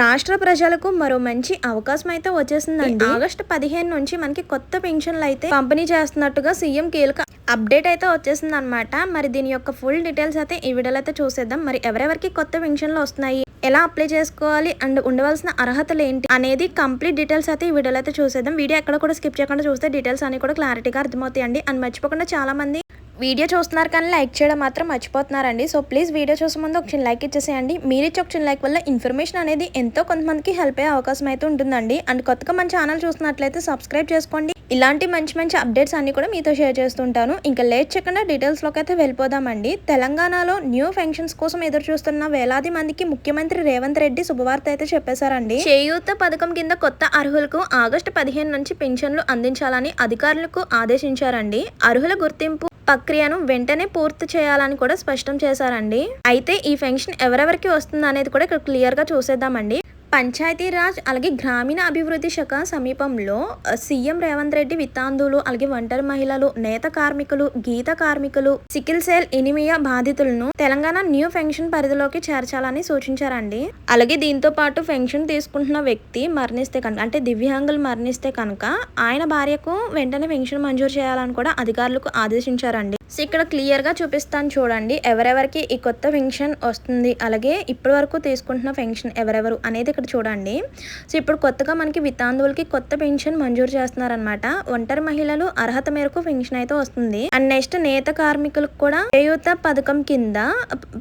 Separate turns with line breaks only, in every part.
రాష్ట్ర ప్రజలకు మరో మంచి అవకాశం అయితే వచ్చేసిందండి. ఆగస్టు 15 నుంచి మనకి కొత్త పెన్షన్లు అయితే పంపిణీ చేస్తున్నట్టుగా సీఎం కీలక అప్డేట్ అయితే వచ్చేసింది అనమాట. మరి దీని యొక్క ఫుల్ డీటెయిల్స్ అయితే ఈ వీడియోలో అయితే చూసేద్దాం. మరి ఎవరెవరికి కొత్త పెన్షన్లు వస్తున్నాయి, ఎలా అప్లై చేసుకోవాలి అండ్ ఉండవలసిన అర్హతలు ఏంటి అనేది కంప్లీట్ డీటెయిల్స్ అయితే ఈ వీడియోలో అయితే చూసేద్దాం. వీడియో ఎక్కడ కూడా స్కిప్ చేయకుండా చూస్తే డీటెయిల్స్ అన్ని కూడా క్లారిటీగా అర్థమవుతాయండి. అండ్ మర్చిపోకుండా చాలా మంది వీడియో చూస్తున్నారు కానీ లైక్ చేయడం మాత్రం మర్చిపోతున్నారండి. సో ప్లీజ్ వీడియో చూసే ముందు ఒక చిన్న లైక్ ఇచ్చేసేయండి. మీరు ఇచ్చే ఒక చిన్న లైక్ వల్ల ఇన్ఫర్మేషన్ అనేది ఎంతో కొంతమందికి హెల్ప్ అయ్యే అవకాశం అయితే ఉంటుందండి. అండ్ కొత్తగా మన ఛానల్ చూస్తున్నట్లయితే సబ్స్క్రైబ్ చేసుకోండి. ఇలాంటి మంచి మంచి అప్డేట్స్ అన్ని కూడా మీతో షేర్ చేస్తుంటాను. ఇంకా లేట్ చేయకుండా డీటెయిల్స్లోకి అయితే వెళ్ళిపోదామండి. తెలంగాణలో న్యూ పెన్షన్స్ కోసం ఎదురు చూస్తున్న వేలాది మందికి ముఖ్యమంత్రి రేవంత్ రెడ్డి శుభవార్త అయితే చెప్పేశారండి. చేయూత పథకం కింద కొత్త అర్హులకు ఆగస్టు 15 నుంచి పెన్షన్లు అందించాలని అధికారులకు ఆదేశించారండి. అర్హుల గుర్తింపు ప్రక్రియను వెంటనే పూర్తి చేయాలని కూడా స్పష్టం చేశారండి. అయితే ఈ పెన్షన్ ఎవరెవరికి వస్తుంది అనేది కూడా ఇక్కడ క్లియర్ గా చూసేద్దామండి. పంచాయతీరాజ్ అలాగే గ్రామీణ అభివృద్ధి శాఖ సమీపంలో సీఎం రేవంత్ రెడ్డి వితాంతులు అలాగే ఒంటరి మహిళలు, నేత కార్మికులు, గీత కార్మికులు, సికిల్ సెల్ ఎనిమియా బాధితులను తెలంగాణ న్యూ పెన్షన్ పరిధిలోకి చేర్చాలని సూచించారండి. అలాగే దీంతో పాటు పెన్షన్ తీసుకుంటున్న వ్యక్తి మరణిస్తే కనుక, అంటే దివ్యాంగులు మరణిస్తే కనుక ఆయన భార్యకు వెంటనే పెన్షన్ మంజూరు చేయాలని కూడా అధికారులకు ఆదేశించారండి. సో ఇక్కడ క్లియర్ గా చూపిస్తాను చూడండి, ఎవరెవరికి ఈ కొత్త పెన్షన్ వస్తుంది, అలాగే ఇప్పటి వరకు తీసుకుంటున్న పెన్షన్ ఎవరెవరు అనేది ఇక్కడ చూడండి. సో ఇప్పుడు కొత్తగా మనకి వితాంతువులకి కొత్త పెన్షన్ మంజూరు చేస్తున్నారనమాట. ఒంటరి మహిళలు అర్హత మేరకు పెన్షన్ అయితే వస్తుంది. అండ్ నెక్స్ట్ నేత కార్మికులకు కూడా చేయూత పథకం కింద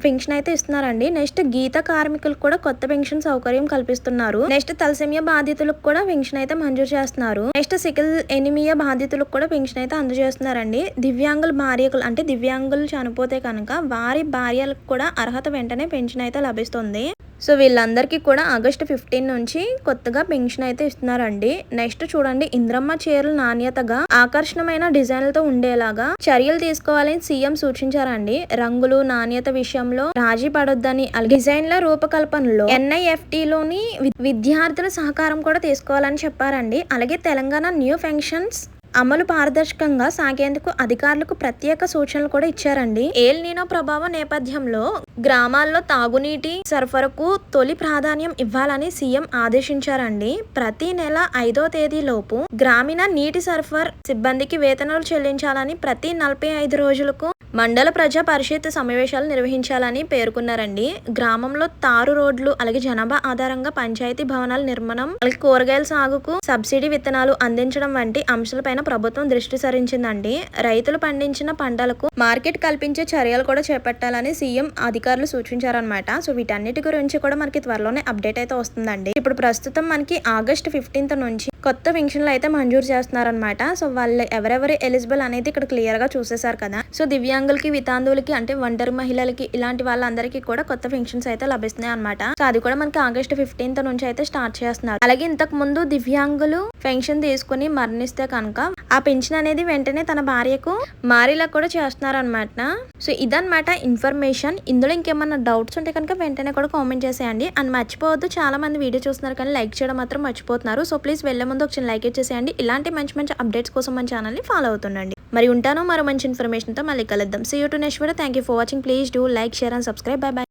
పెన్షన్ అయితే ఇస్తున్నారండి. నెక్స్ట్ గీత కార్మికులకు కూడా కొత్త పెన్షన్ సౌకర్యం కల్పిస్తున్నారు. నెక్స్ట్ తలసేమియా బాధితులకు కూడా పెన్షన్ అయితే మంజూరు చేస్తున్నారు. నెక్స్ట్ సికిల్ ఎనిమియా బాధితులకు కూడా పెన్షన్ అయితే అందజేస్తున్నారండి. దివ్యాంగుల భార్యకు, అంటే దివ్యాంగులు చనిపోతే కనుక వారి భార్యలకు కూడా అర్హత వెంటనే పెన్షన్ అయితే లభిస్తుంది. సో వీళ్ళందరికీ కూడా ఆగస్టు 15 నుంచి కొత్తగా పెన్షన్ అయితే ఇస్తున్నారండి. నెక్స్ట్ చూడండి, ఇంద్రమ్మ చీరల నాణ్యతగా ఆకర్షణమైన డిజైన్లతో ఉండేలాగా చర్యలు తీసుకోవాలని సీఎం సూచించారండి. రంగులు, నాణ్యత విషయంలో రాజీ పడొద్దని, డిజైన్ల రూపకల్పనలో NIFT-లోని విద్యార్థుల సహకారం కూడా తీసుకోవాలని చెప్పారండి. అలాగే తెలంగాణ న్యూ పెన్షన్స్ అమలు పారదర్శకంగా సాగేందుకు అధికారులకు ప్రత్యేక సూచనలు కూడా ఇచ్చారండి. ఎల్ నీనో ప్రభావం నేపథ్యంలో గ్రామాల్లో తాగునీటి సరఫరాకు తొలి ప్రాధాన్యం ఇవ్వాలని సీఎం ఆదేశించారండి. ప్రతి నెల 5వ తేదీలోపు గ్రామీణ నీటి సరఫరా సిబ్బందికి వేతనాలు చెల్లించాలని, ప్రతి 45 రోజులకు మండల ప్రజా పరిషత్ సమావేశాలు నిర్వహించాలని పేర్కొన్నారండి. గ్రామంలో తారు రోడ్లు, అలాగే జనాభా ఆధారంగా పంచాయతీ భవనాల నిర్మాణం, అలాగే కూరగాయల సాగుకు సబ్సిడీ విత్తనాలు అందించడం వంటి అంశాలపైన ప్రభుత్వం దృష్టి సారించిందండి. రైతులు పండించిన పంటలకు మార్కెట్ కల్పించే చర్యలు కూడా చేపట్టాలని సీఎం అధికారులు సూచించారనమాట. సో వీటన్నిటి గురించి కూడా మనకి త్వరలోనే అప్డేట్ అయితే వస్తుందండి. ఇప్పుడు ప్రస్తుతం మనకి ఆగస్టు 15 నుంచి కొత్త పెన్షన్లు అయితే మంజూరు చేస్తున్నారనమాట. సో వాళ్ళు ఎవరెవరు ఎలిజిబుల్ అనేది ఇక్కడ క్లియర్ గా చూసేశారు కదా. సో దివ్యాంగులకి, వితాంతువులకి, అంటే ఒంటరి మహిళలకి, ఇలాంటి వాళ్ళందరికీ కూడా కొత్త పెన్షన్స్ అయితే లభిస్తున్నాయి అనమాట. సో అది కూడా మనకి ఆగస్టు 15 నుంచి అయితే స్టార్ట్ చేస్తున్నారు. అలాగే ఇంతకు ముందు దివ్యాంగులు పెన్షన్ తీసుకుని మరణిస్తే కనుక ఆ పెన్షన్ అనేది వెంటనే తన భార్యకు మారేలా కూడా చేస్తున్నారు అనమాట. సో ఇదన్నమాట ఇన్ఫర్మేషన్. ఇందులో ఇంకేమన్నా డౌట్స్ ఉంటే కనుక వెంటనే కూడా కామెంట్ చేసేయండి. అండ్ మర్చిపోవద్దు, చాలా మంది వీడియో చూస్తున్నారు కానీ లైక్ చేయడం మాత్రం మర్చిపోతున్నారు. సో ప్లీజ్ వెళ్ళే ముందు ఒక చిన్న లైక్ ఇచ్చేసేయండి. ఇలాంటి మంచి మంచి అప్డేట్స్ కోసం మన ఛానల్ ని ఫాలో అవుతుండండి. మరి ఉంటాను మరో మంచి ఇన్ఫర్మేషన్ తో మళ్ళీ కలుద్దాం. See you to next video. Thank you for watching. Please do like, share and subscribe. Bye by.